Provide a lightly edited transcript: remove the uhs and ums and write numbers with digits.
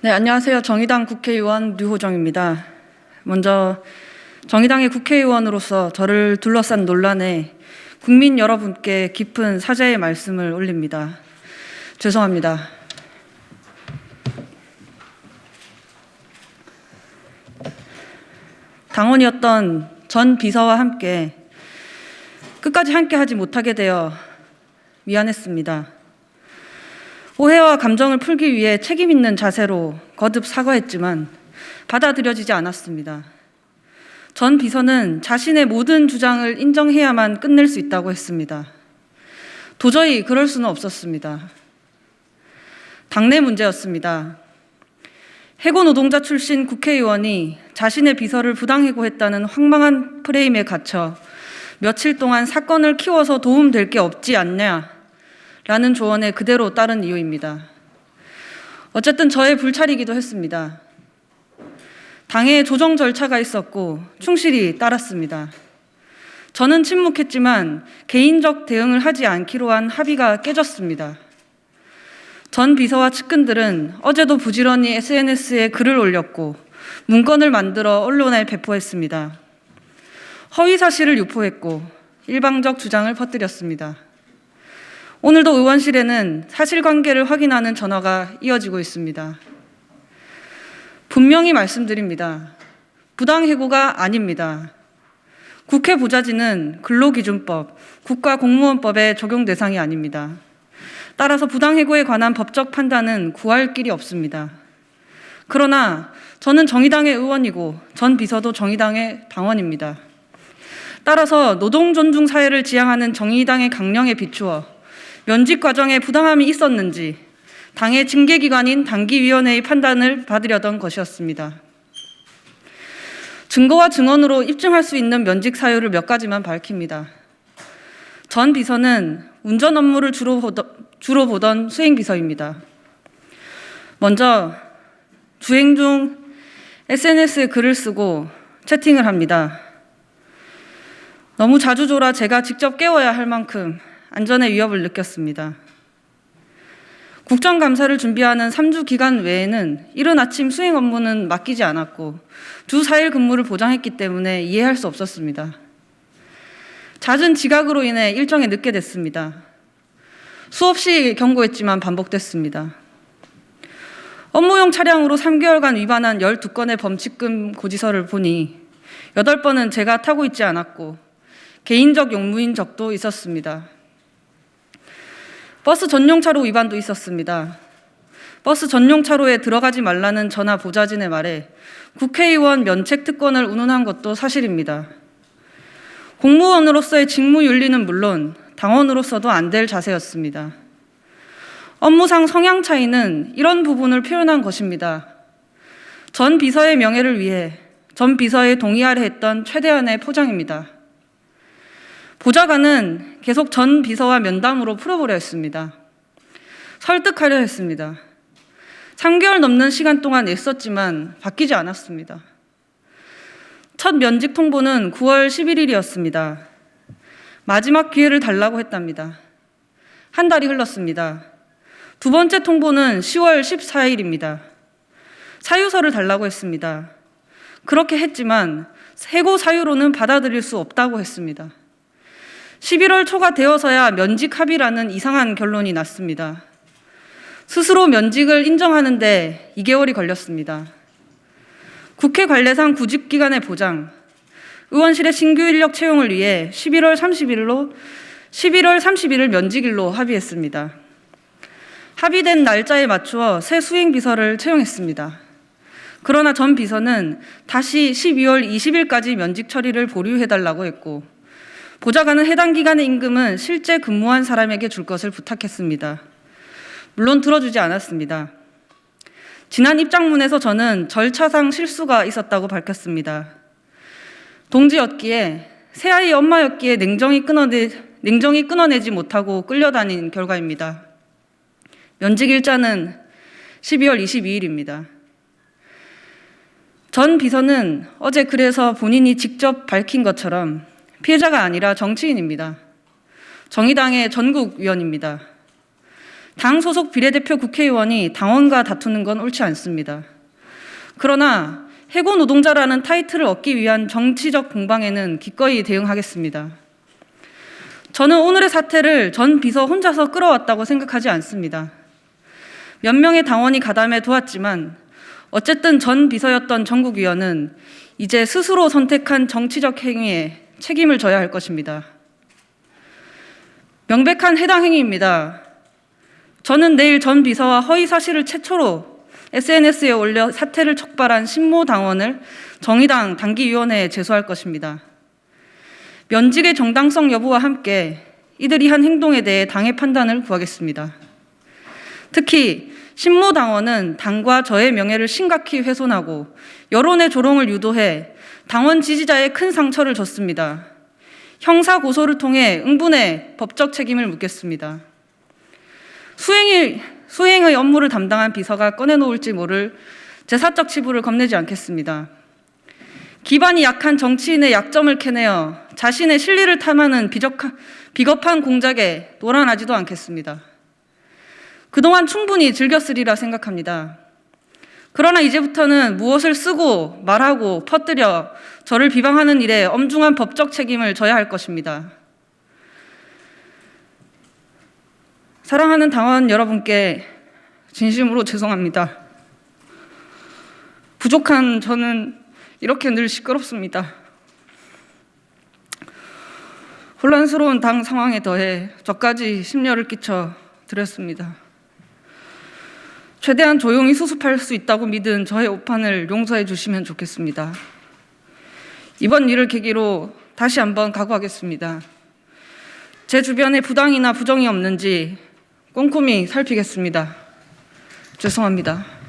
네, 안녕하세요. 정의당 국회의원 류호정입니다. 먼저 정의당의 국회의원으로서 저를 둘러싼 논란에 국민 여러분께 깊은 사죄의 말씀을 올립니다. 죄송합니다. 당원이었던 전 비서와 함께 끝까지 함께하지 못하게 되어 미안했습니다. 오해와 감정을 풀기 위해 책임 있는 자세로 거듭 사과했지만 받아들여지지 않았습니다. 전 비서는 자신의 모든 주장을 인정해야만 끝낼 수 있다고 했습니다. 도저히 그럴 수는 없었습니다. 당내 문제였습니다. 해고 노동자 출신 국회의원이 자신의 비서를 부당해고했다는 황망한 프레임에 갇혀 며칠 동안 사건을 키워서 도움될 게 없지 않냐라는 조언에 그대로 따른 이유입니다. 어쨌든 저의 불찰이기도 했습니다. 당의 조정 절차가 있었고 충실히 따랐습니다. 저는 침묵했지만 개인적 대응을 하지 않기로 한 합의가 깨졌습니다. 전 비서와 측근들은 어제도 부지런히 SNS에 글을 올렸고 문건을 만들어 언론에 배포했습니다. 허위 사실을 유포했고 일방적 주장을 퍼뜨렸습니다. 오늘도 의원실에는 사실관계를 확인하는 전화가 이어지고 있습니다. 분명히 말씀드립니다. 부당해고가 아닙니다. 국회 보좌진은 근로기준법, 국가공무원법의 적용 대상이 아닙니다. 따라서 부당해고에 관한 법적 판단은 구할 길이 없습니다. 그러나 저는 정의당의 의원이고 전 비서도 정의당의 당원입니다. 따라서 노동존중 사회를 지향하는 정의당의 강령에 비추어 면직 과정에 부당함이 있었는지 당의 징계기관인 당기위원회의 판단을 받으려던 것이었습니다. 증거와 증언으로 입증할 수 있는 면직 사유를 몇 가지만 밝힙니다. 전 비서는 운전 업무를 주로 보던 수행비서입니다. 먼저 주행 중 SNS에 글을 쓰고 채팅을 합니다. 너무 자주 졸아 제가 직접 깨워야 할 만큼 안전의 위협을 느꼈습니다. 국정감사를 준비하는 3주 기간 외에는 이른 아침 수행 업무는 맡기지 않았고 주 4일 근무를 보장했기 때문에 이해할 수 없었습니다. 잦은 지각으로 인해 일정에 늦게 됐습니다. 수없이 경고했지만 반복됐습니다. 업무용 차량으로 3개월간 위반한 12건의 범칙금 고지서를 보니 8번은 제가 타고 있지 않았고 개인적 용무인 적도 있었습니다. 버스 전용 차로 위반도 있었습니다. 버스 전용 차로에 들어가지 말라는 전화 보좌진의 말에 국회의원 면책 특권을 운운한 것도 사실입니다. 공무원으로서의 직무 윤리는 물론 당원으로서도 안 될 자세였습니다. 업무상 성향 차이는 이런 부분을 표현한 것입니다. 전 비서의 명예를 위해 전 비서에 동의하려 했던 최대한의 포장입니다. 보좌관은 계속 전 비서와 면담으로 풀어보려 했습니다. 설득하려 했습니다. 3개월 넘는 시간 동안 애썼지만 바뀌지 않았습니다. 첫 면직 통보는 9월 11일이었습니다. 마지막 기회를 달라고 했답니다. 한 달이 흘렀습니다. 두 번째 통보는 10월 14일입니다. 사유서를 달라고 했습니다. 그렇게 했지만 해고 사유로는 받아들일 수 없다고 했습니다. 11월 초가 되어서야 면직 합의라는 이상한 결론이 났습니다. 스스로 면직을 인정하는데 2개월이 걸렸습니다. 국회 관례상 구직기간의 보장, 의원실의 신규 인력 채용을 위해 11월 30일을 면직일로 합의했습니다. 합의된 날짜에 맞추어 새 수행비서를 채용했습니다. 그러나 전 비서는 다시 12월 20일까지 면직 처리를 보류해달라고 했고 보좌관은 해당 기간의 임금은 실제 근무한 사람에게 줄 것을 부탁했습니다. 물론 들어주지 않았습니다. 지난 입장문에서 저는 절차상 실수가 있었다고 밝혔습니다. 동지였기에 새아이 엄마였기에 냉정히 끊어내지 못하고 끌려다닌 결과입니다. 면직 일자는 12월 22일입니다. 전 비서는 어제 글에서 본인이 직접 밝힌 것처럼 피해자가 아니라 정치인입니다. 정의당의 전국위원입니다. 당 소속 비례대표 국회의원이 당원과 다투는 건 옳지 않습니다. 그러나 해고 노동자라는 타이틀을 얻기 위한 정치적 공방에는 기꺼이 대응하겠습니다. 저는 오늘의 사태를 전 비서 혼자서 끌어왔다고 생각하지 않습니다. 몇 명의 당원이 가담해 도왔지만 어쨌든 전 비서였던 전국위원은 이제 스스로 선택한 정치적 행위에 책임을 져야 할 것입니다. 명백한 해당 행위입니다. 저는 내일 전 비서와 허위 사실을 최초로 SNS에 올려 사태를 촉발한 신모 당원을 정의당 당기위원회에 제소할 것입니다. 면직의 정당성 여부와 함께 이들이 한 행동에 대해 당의 판단을 구하겠습니다. 특히 신모 당원은 당과 저의 명예를 심각히 훼손하고 여론의 조롱을 유도해 당원 지지자에 큰 상처를 줬습니다. 형사 고소를 통해 응분의 법적 책임을 묻겠습니다. 수행의 업무를 담당한 비서가 꺼내놓을지 모를 제사적 치부를 겁내지 않겠습니다. 기반이 약한 정치인의 약점을 캐내어 자신의 실리를 탐하는 비겁한 공작에 놀아나지도 않겠습니다. 그동안 충분히 즐겼으리라 생각합니다. 그러나 이제부터는 무엇을 쓰고 말하고 퍼뜨려 저를 비방하는 일에 엄중한 법적 책임을 져야 할 것입니다. 사랑하는 당원 여러분께 진심으로 죄송합니다. 부족한 저는 이렇게 늘 시끄럽습니다. 혼란스러운 당 상황에 더해 저까지 심려를 끼쳐 드렸습니다. 최대한 조용히 수습할 수 있다고 믿은 저의 오판을 용서해 주시면 좋겠습니다. 이번 일을 계기로 다시 한번 각오하겠습니다. 제 주변에 부당이나 부정이 없는지 꼼꼼히 살피겠습니다. 죄송합니다.